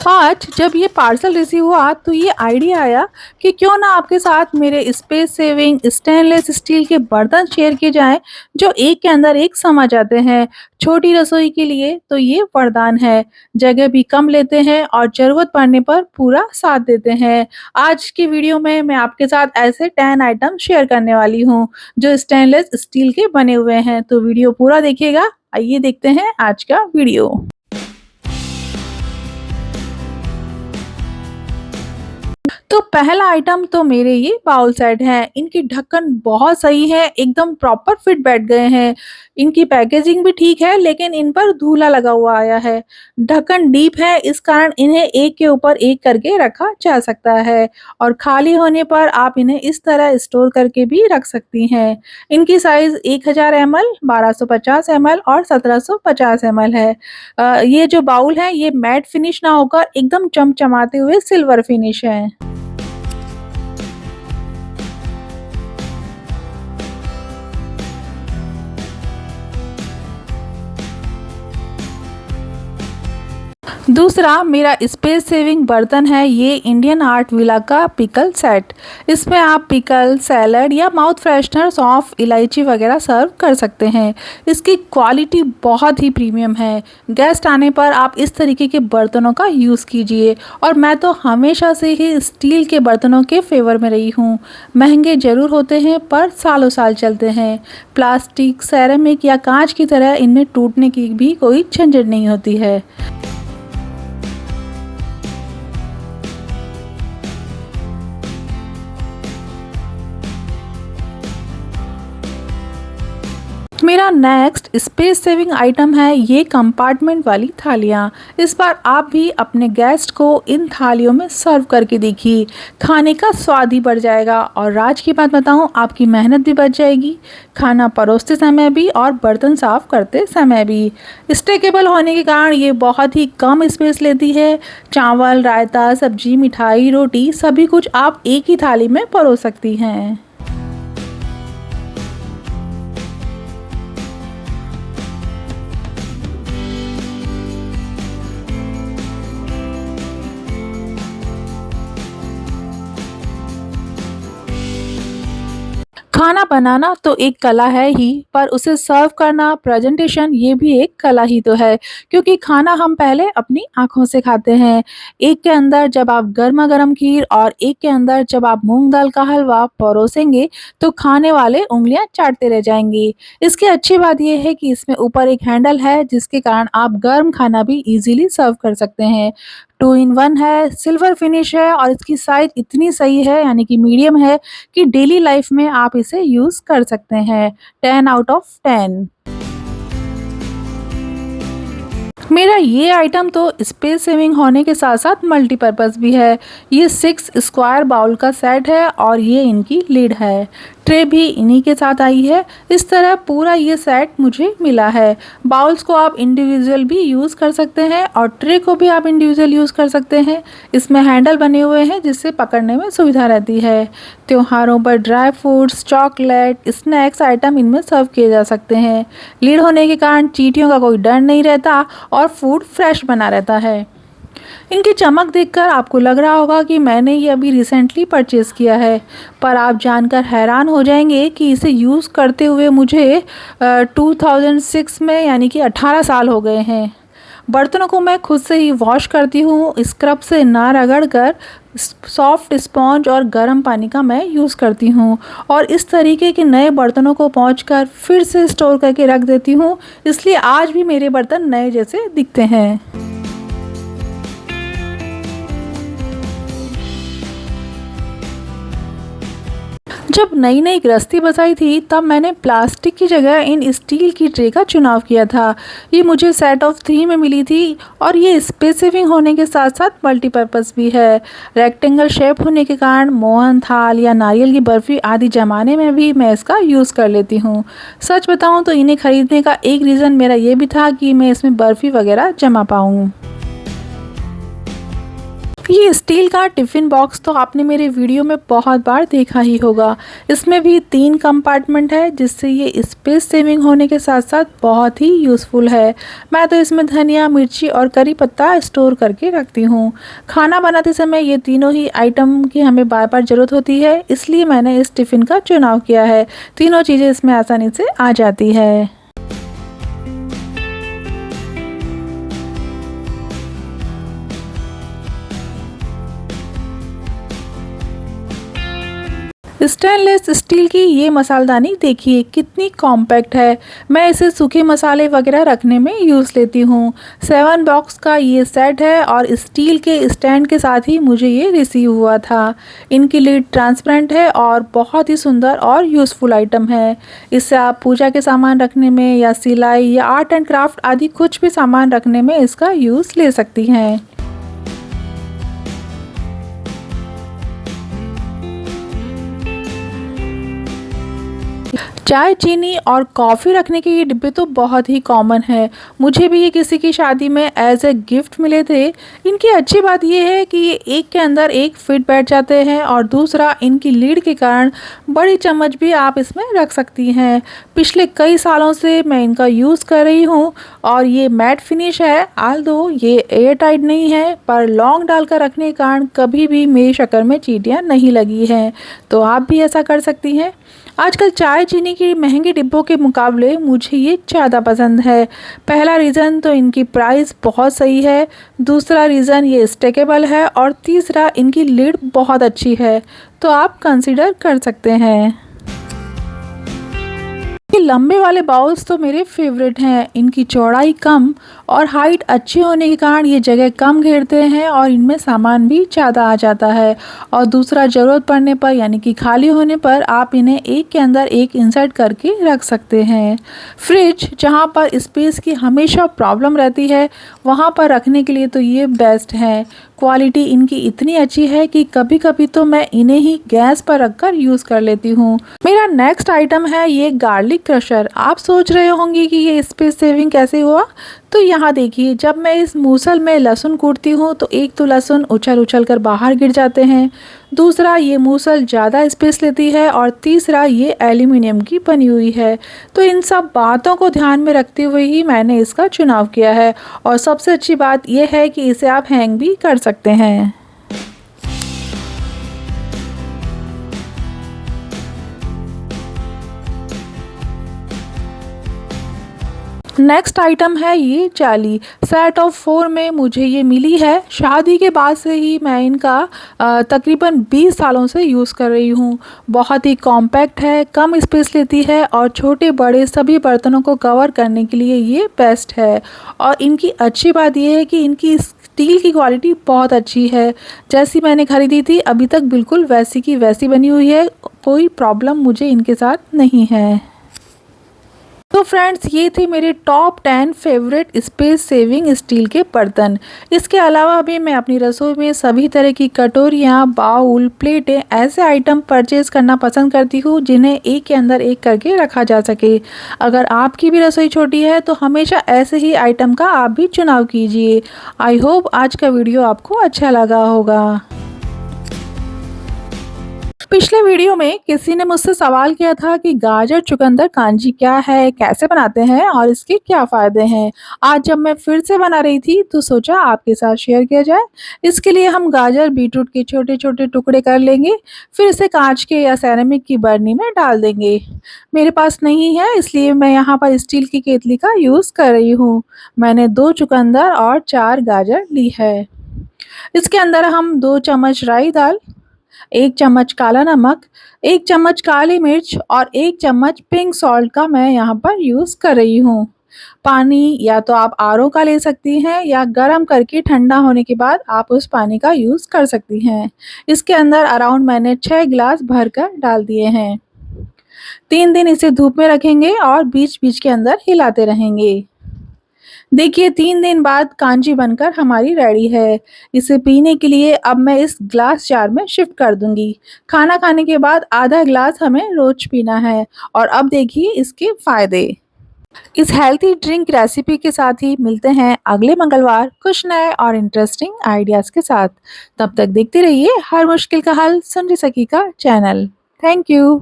आज जब ये पार्सल रिसीव हुआ तो ये आइडिया आया कि क्यों ना आपके साथ मेरे स्पेस सेविंग स्टेनलेस स्टील के बर्तन शेयर किए जाएं जो एक के अंदर एक समा जाते हैं। छोटी रसोई के लिए तो ये वरदान है। जगह भी कम लेते हैं और जरूरत पड़ने पर पूरा साथ देते हैं। आज की वीडियो में मैं आपके साथ ऐसे 10 आइटम शेयर करने वाली हूँ जो स्टेनलेस स्टील के बने हुए हैं, तो वीडियो पूरा देखिएगा। आइए देखते हैं आज का वीडियो। तो पहला आइटम तो मेरे ये बाउल सेट है। इनकी ढक्कन बहुत सही है, एकदम प्रॉपर फिट बैठ गए हैं। इनकी पैकेजिंग भी ठीक है लेकिन इन पर धूला लगा हुआ आया है। ढक्कन डीप है, इस कारण इन्हें एक के ऊपर एक करके रखा जा सकता है और खाली होने पर आप इन्हें इस तरह स्टोर करके भी रख सकती हैं। इनकी साइज 1000 ml, 1250 ml और 1750 ml है। ये जो बाउल है ये मैट फिनिश ना होकर एकदम चमचमाते हुए सिल्वर फिनिश है। दूसरा मेरा स्पेस सेविंग बर्तन है ये इंडियन आर्ट विला का पिकल सेट। इसमें आप पिकल, सैलड या माउथ फ्रेशनर, सौंफ, इलायची वगैरह सर्व कर सकते हैं। इसकी क्वालिटी बहुत ही प्रीमियम है। गेस्ट आने पर आप इस तरीके के बर्तनों का यूज़ कीजिए। और मैं तो हमेशा से ही स्टील के बर्तनों के फेवर में रही हूँ। महंगे ज़रूर होते हैं पर सालों साल चलते हैं। प्लास्टिक, सेरेमिक या कांच की तरह इनमें टूटने की भी कोई झंझट नहीं होती है। मेरा नेक्स्ट स्पेस सेविंग आइटम है ये कंपार्टमेंट वाली थालियाँ। इस बार आप भी अपने गेस्ट को इन थालियों में सर्व करके देखिए। खाने का स्वाद ही बढ़ जाएगा और राज की बात बताऊं, आपकी मेहनत भी बच जाएगी, खाना परोसते समय भी और बर्तन साफ करते समय भी। स्टेकेबल होने के कारण ये बहुत ही कम स्पेस लेती है। चावल, रायता, सब्जी, मिठाई, रोटी सभी कुछ आप एक ही थाली में परोस सकती हैं। खाना बनाना तो एक कला है ही, पर उसे सर्व करना, प्रेजेंटेशन, ये भी एक कला ही तो है। क्योंकि खाना हम पहले अपनी आँखों से खाते हैं। एक के अंदर जब आप गरमा-गरम खीर और एक के अंदर जब आप मूँग दाल का हलवा परोसेंगे, तो खाने वाले उँगलियाँ चाटते रह जाएँगे। इसकी अच्छी बात ये है कि इसमें ऊपर एक हैंडल है जिसके कारण आप गर्म खाना भी ईज़िली सर्व कर सकते हैं। 2 इन 1 है, सिल्वर फिनिश है और इसकी साइज़ इतनी सही है यानी कि मीडियम है कि डेली लाइफ में आप इसे यूज़ कर सकते हैं। 10 आउट ऑफ 10। मेरा ये आइटम तो स्पेस सेविंग होने के साथ-साथ मल्टीपर्पज़ भी है। ये 6 स्क्वायर बाउल का सेट है और ये इनकी लिड है। ट्रे भी इन्हीं के साथ आई है। इस तरह पूरा ये सेट मुझे मिला है। बाउल्स को आप इंडिविजुअल भी यूज़ कर सकते हैं और ट्रे को भी आप इंडिविजुअल यूज़ कर सकते हैं। इसमें हैंडल बने हुए हैं जिससे पकड़ने में सुविधा रहती है। त्योहारों पर dry fruits, chocolate, snacks item इनमें सर्व किए जा सकते हैं। लिड होने के कारण चींटियों का कोई डर नहीं रहता और फूड फ्रेश बना रहता है। इनकी चमक देखकर आपको लग रहा होगा कि मैंने ये अभी रिसेंटली परचेज़ किया है, पर आप जानकर हैरान हो जाएंगे कि इसे यूज़ करते हुए मुझे 2006 में यानी कि 18 साल हो गए हैं। बर्तनों को मैं खुद से ही वॉश करती हूँ, स्क्रब से ना रगड़ कर सॉफ्ट स्पॉन्ज और गर्म पानी का मैं यूज़ करती हूँ और इस तरीके के नए बर्तनों को पोंछकर फिर से स्टोर करके रख देती हूँ, इसलिए आज भी मेरे बर्तन नए जैसे दिखते हैं। जब नई नई गृहस्थी बसाई थी तब मैंने प्लास्टिक की जगह इन स्टील की ट्रे का चुनाव किया था। ये मुझे सेट ऑफ 3 में मिली थी और ये स्पेस सेविंग होने के साथ साथ मल्टीपर्पज़ भी है। रेक्टेंगल शेप होने के कारण मोहन थाल या नारियल की बर्फ़ी आदि जमाने में भी मैं इसका यूज़ कर लेती हूँ। सच बताऊँ तो इन्हें ख़रीदने का एक रीज़न मेरा ये भी था कि मैं इसमें बर्फ़ी वगैरह जमा पाऊँ। ये स्टील का टिफ़िन बॉक्स तो आपने मेरे वीडियो में बहुत बार देखा ही होगा। इसमें भी 3 कंपार्टमेंट है, जिससे ये स्पेस सेविंग होने के साथ साथ बहुत ही यूज़फुल है। मैं तो इसमें धनिया, मिर्ची और करी पत्ता स्टोर करके रखती हूँ। खाना बनाते समय ये तीनों ही आइटम की हमें बार-बार ज़रूरत होती है, इसलिए मैंने इस टिफ़िन का चुनाव किया है। तीनों चीज़ें इसमें आसानी से आ जाती है। स्टेनलेस स्टील की ये मसालदानी देखिए कितनी कॉम्पैक्ट है। मैं इसे सूखे मसाले वगैरह रखने में यूज़ लेती हूँ। 7 बॉक्स का ये सेट है और स्टील के स्टैंड के साथ ही मुझे ये रिसीव हुआ था। इनकी लिड ट्रांसपेरेंट है और बहुत ही सुंदर और यूज़फुल आइटम है। इससे आप पूजा के सामान रखने में या सिलाई या आर्ट एंड क्राफ्ट आदि कुछ भी सामान रखने में इसका यूज़ ले सकती हैं। चाय, चीनी और कॉफ़ी रखने के ये डिब्बे तो बहुत ही कॉमन है। मुझे भी ये किसी की शादी में एज ए गिफ्ट मिले थे। इनकी अच्छी बात ये है कि ये एक के अंदर एक फिट बैठ जाते हैं और दूसरा इनकी लीड के कारण बड़ी चम्मच भी आप इसमें रख सकती हैं। पिछले कई सालों से मैं इनका यूज़ कर रही हूँ और ये मैट फिनिश है। ऑल्दो ये एयर टाइट नहीं है, पर लौंग डालकर रखने के कारण कभी भी मेरी शक्कर में चींटियाँ नहीं लगी हैं। तो आप भी ऐसा कर सकती हैं। आजकल चाय चीनी के महंगे डिब्बों के मुकाबले मुझे ये ज़्यादा पसंद है। पहला रीज़न तो इनकी प्राइस बहुत सही है, दूसरा रीज़न ये स्टेकेबल है और तीसरा इनकी लिड बहुत अच्छी है। तो आप कंसीडर कर सकते हैं। ये लंबे वाले बाउल्स तो मेरे फेवरेट हैं। इनकी चौड़ाई कम और हाइट अच्छी होने के कारण ये जगह कम घेरते हैं और इनमें सामान भी ज़्यादा आ जाता है। और दूसरा, ज़रूरत पड़ने पर यानी कि खाली होने पर आप इन्हें एक के अंदर एक इंसर्ट करके रख सकते हैं। फ्रिज, जहाँ पर स्पेस की हमेशा प्रॉब्लम रहती है, वहाँ पर रखने के लिए तो ये बेस्ट है। क्वालिटी इनकी इतनी अच्छी है कि कभी कभी तो मैं इन्हें ही गैस पर रखकर यूज़ कर लेती हूँ। मेरा नेक्स्ट आइटम है ये गार्लिक क्रशर। आप सोच रहे होंगे कि ये स्पेस सेविंग कैसे हुआ? तो यहाँ देखिए, जब मैं इस मूसल में लहसुन कूटती हूँ तो एक तो लहसुन उछल उछल कर बाहर गिर जाते हैं, दूसरा ये मूसल ज़्यादा स्पेस लेती है और तीसरा ये एल्यूमिनियम की बनी हुई है। तो इन सब बातों को ध्यान में रखते हुए ही मैंने इसका चुनाव किया है। और सबसे अच्छी बात यह है कि इसे आप हैंग भी कर सकते हैं। नेक्स्ट आइटम है ये जाली। सेट ऑफ 4 में मुझे ये मिली है। शादी के बाद से ही मैं इनका तकरीबन 20 सालों से यूज़ कर रही हूँ। बहुत ही कॉम्पैक्ट है, कम स्पेस लेती है और छोटे बड़े सभी बर्तनों को कवर करने के लिए ये बेस्ट है। और इनकी अच्छी बात ये है कि इनकी स्टील की क्वालिटी बहुत अच्छी है। जैसी मैंने ख़रीदी थी अभी तक बिल्कुल वैसी की वैसी बनी हुई है। कोई प्रॉब्लम मुझे इनके साथ नहीं है। तो फ्रेंड्स, ये थे मेरे top 10 favourite space saving steel के बर्तन। इसके अलावा भी मैं अपनी रसोई में सभी तरह की कटोरियाँ, बाउल, प्लेटें ऐसे आइटम परचेज़ करना पसंद करती हूँ जिन्हें एक के अंदर एक करके रखा जा सके। अगर आपकी भी रसोई छोटी है तो हमेशा ऐसे ही आइटम का आप भी चुनाव कीजिए। आई होप आज का वीडियो आपको अच्छा लगा होगा। पिछले वीडियो में किसी ने मुझसे सवाल किया था कि गाजर चुकंदर कांजी क्या है, कैसे बनाते हैं और इसके क्या फ़ायदे हैं। आज जब मैं फिर से बना रही थी तो सोचा आपके साथ शेयर किया जाए। इसके लिए हम गाजर बीटरूट के छोटे छोटे टुकड़े कर लेंगे, फिर इसे कांच के या सेरेमिक की बर्नी में डाल देंगे। मेरे पास नहीं है, इसलिए मैं यहाँ पर स्टील की केतली का यूज़ कर रही हूँ। मैंने 2 चुकंदर और 4 गाजर ली है। इसके अंदर हम 2 चम्मच राई दाल, 1 चम्मच काला नमक, 1 चम्मच काली मिर्च और 1 चम्मच पिंक सॉल्ट का मैं यहाँ पर यूज़ कर रही हूँ। पानी या तो आप आरओ का ले सकती हैं या गरम करके ठंडा होने के बाद आप उस पानी का यूज़ कर सकती हैं। इसके अंदर अराउंड मैंने 6 गिलास भरकर डाल दिए हैं। 3 दिन इसे धूप में रखेंगे और बीच-बीच के अंदर हिलाते रहेंगे। देखिए, 3 दिन बाद कांजी बनकर हमारी रेडी है। इसे पीने के लिए अब मैं इस ग्लास जार में शिफ्ट कर दूँगी। खाना खाने के बाद आधा ग्लास हमें रोज़ पीना है। और अब देखिए इसके फ़ायदे। इस हेल्थी ड्रिंक रेसिपी के साथ ही मिलते हैं अगले मंगलवार कुछ नए और इंटरेस्टिंग आइडियाज़ के साथ। तब तक देखते रहिए हर मुश्किल का हल सुन रही सकी का चैनल। Thank you.